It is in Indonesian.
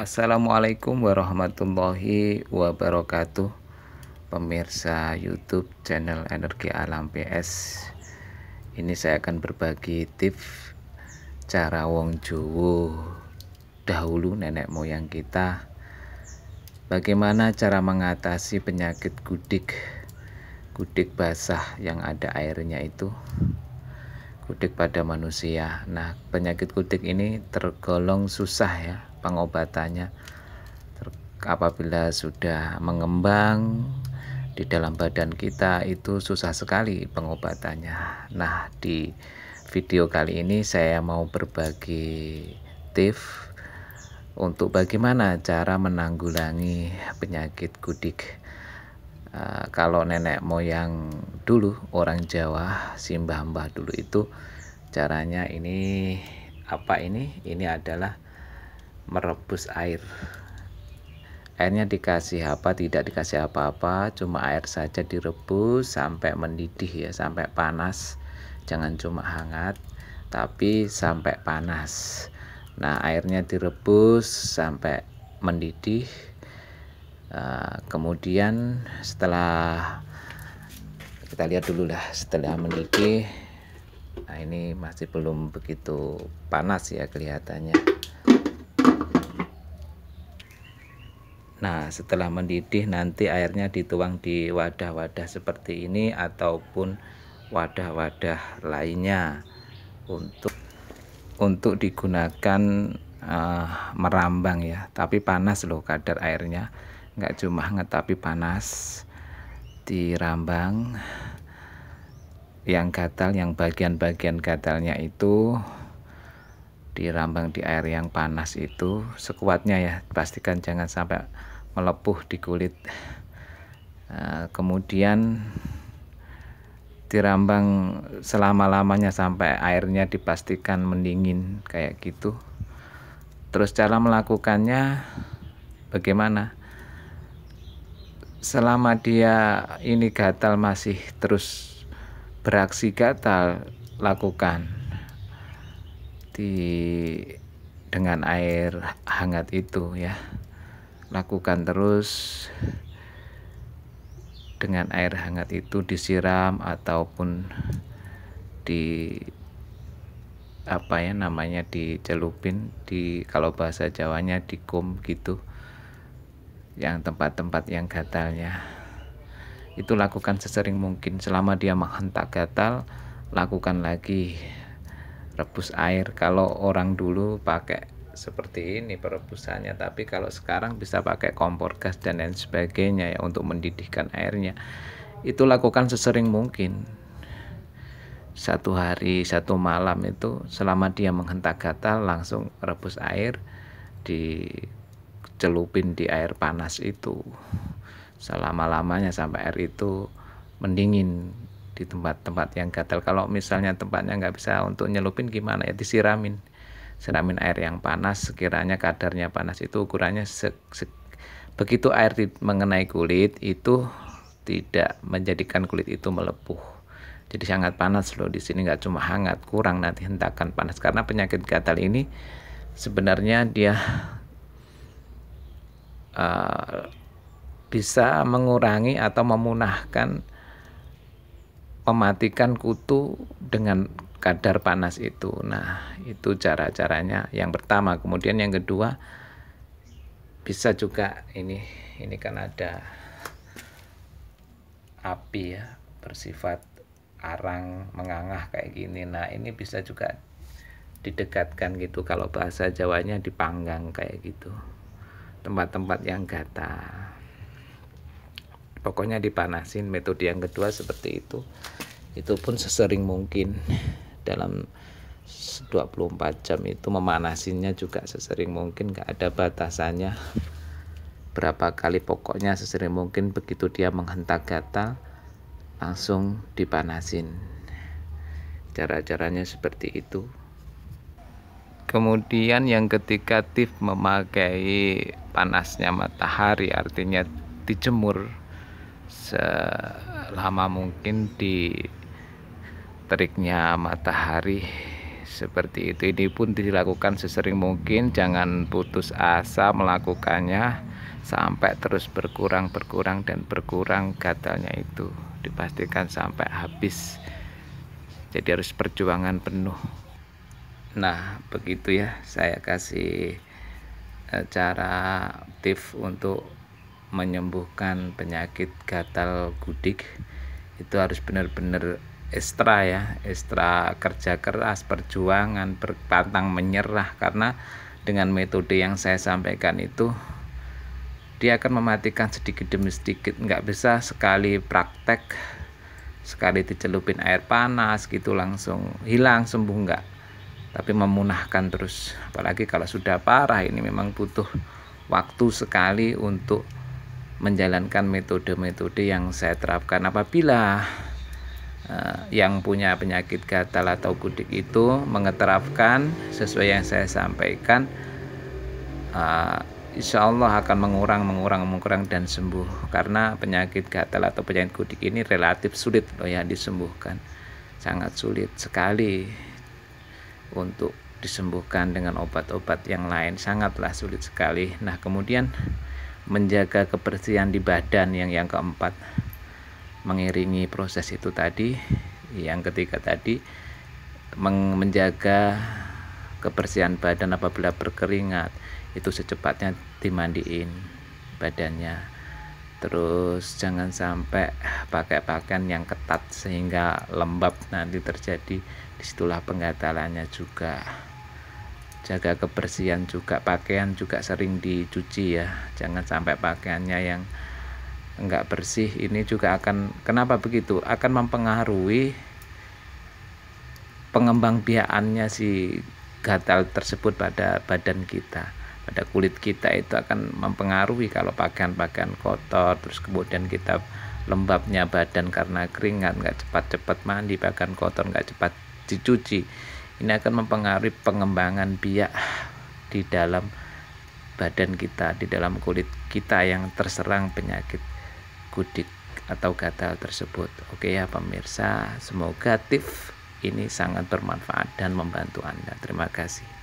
Assalamualaikum warahmatullahi wabarakatuh. Pemirsa YouTube channel Energi Alam PS. Ini saya akan berbagi tips cara wong Jowo dahulu, nenek moyang kita, bagaimana cara mengatasi penyakit gudik basah yang ada airnya itu, gudik pada manusia. Nah, penyakit gudik ini tergolong susah ya pengobatannya. Apabila sudah mengembang di dalam badan kita itu susah sekali pengobatannya. Nah, di video kali ini saya mau berbagi tips untuk bagaimana cara menanggulangi penyakit gudik. Kalau nenek moyang dulu, orang Jawa, simbah-mbah dulu itu caranya ini ini adalah merebus air. Airnya dikasih apa, tidak dikasih apa-apa, cuma air saja direbus sampai mendidih ya, sampai panas. Jangan cuma hangat, tapi sampai panas. Nah, airnya direbus sampai mendidih. Kemudian setelah kita lihat dulu lah, setelah mendidih, nah ini masih belum begitu panas ya kelihatannya. Nah, setelah mendidih nanti airnya dituang di wadah-wadah seperti ini ataupun wadah-wadah lainnya untuk digunakan merambang ya. Tapi panas loh kadar airnya, nggak cuma hangat tapi panas. Dirambang yang gatal, yang bagian-bagian gatalnya itu dirambang di air yang panas itu sekuatnya ya, pastikan jangan sampai melepuh di kulit. Kemudian dirambang selama-lamanya sampai airnya dipastikan mendingin kayak gitu. Terus cara melakukannya bagaimana? Selama dia ini gatal, masih terus beraksi gatal, lakukan dengan air hangat itu ya. Lakukan terus dengan air hangat itu, disiram ataupun dicelupin, kalau bahasa Jawanya dikum gitu, yang tempat-tempat yang gatalnya itu. Lakukan sesering mungkin. Selama dia menghentak gatal, lakukan lagi, rebus air. Kalau orang dulu pakai seperti ini perebusannya, tapi kalau sekarang bisa pakai kompor gas dan lain sebagainya ya untuk mendidihkan airnya. Itu lakukan sesering mungkin, 1 hari 1 malam itu. Selama dia menghentak gatal, langsung rebus air, dicelupin di air panas itu selama-lamanya sampai air itu mendingin di tempat-tempat yang gatal. Kalau misalnya tempatnya nggak bisa untuk nyelupin, gimana ya, siramin air yang panas. Sekiranya kadarnya panas itu ukurannya begitu air mengenai kulit itu tidak menjadikan kulit itu melepuh. Jadi sangat panas loh di sini, nggak cuma hangat, kurang nanti hentakan panas. Karena penyakit gatal ini sebenarnya dia bisa mengurangi atau memunahkan, mematikan kutu dengan kadar panas itu. Nah, itu cara-caranya yang pertama. Kemudian yang kedua, bisa juga ini kan ada api ya, bersifat arang mengangah kayak gini. Nah, ini bisa juga didekatkan gitu, kalau bahasa Jawanya dipanggang kayak gitu, tempat-tempat yang gatal. Pokoknya dipanasin. Metode yang kedua seperti itu pun sesering mungkin. Dalam 24 jam itu memanasinnya juga sesering mungkin, gak ada batasannya berapa kali, pokoknya sesering mungkin. Begitu dia menghentak gatal, langsung dipanasin. Cara-caranya seperti itu. Kemudian yang ketiga, tips memakai panasnya matahari, artinya dijemur selama mungkin di teriknya matahari seperti itu. Ini pun dilakukan sesering mungkin, jangan putus asa melakukannya sampai terus berkurang dan berkurang gatalnya itu, dipastikan sampai habis. Jadi harus perjuangan penuh. Nah begitu ya, saya kasih cara tips untuk menyembuhkan penyakit gatal gudik. Itu harus benar-benar ekstra ya, ekstra kerja keras, perjuangan, berpantang menyerah. Karena dengan metode yang saya sampaikan itu, dia akan mematikan sedikit demi sedikit. Nggak bisa sekali praktek, sekali dicelupin air panas gitu langsung hilang sembuh, enggak. Tapi memunahkan terus. Apalagi kalau sudah parah, ini memang butuh waktu sekali untuk menjalankan metode-metode yang saya terapkan. Apabila yang punya penyakit gatal atau gudik itu mengeterapkan sesuai yang saya sampaikan, insya Allah akan mengurang dan sembuh. Karena penyakit gatal atau penyakit gudik ini relatif sulit loh ya disembuhkan, sangat sulit sekali untuk disembuhkan dengan obat-obat yang lain, sangatlah sulit sekali. Nah kemudian menjaga kebersihan di badan yang keempat, mengiringi proses itu tadi. Yang ketiga tadi, menjaga kebersihan badan. Apabila berkeringat itu secepatnya dimandiin badannya. Terus jangan sampai pakai pakaian yang ketat sehingga lembab, nanti terjadi disitulah penggatalannya juga. Jaga kebersihan juga, pakaian juga sering dicuci ya, jangan sampai pakaiannya yang enggak bersih. Ini juga akan, kenapa begitu, akan mempengaruhi pengembangbiakannya si gatal tersebut pada badan kita, pada kulit kita. Itu akan mempengaruhi kalau pakaian-pakaian kotor, terus kemudian kita lembabnya badan karena keringat, nggak cepat-cepat mandi, pakaian kotor nggak cepat dicuci. Ini akan mempengaruhi pengembangan biak di dalam badan kita, di dalam kulit kita yang terserang penyakit gudik atau gatal tersebut. Oke ya pemirsa, semoga tips ini sangat bermanfaat dan membantu Anda. Terima kasih.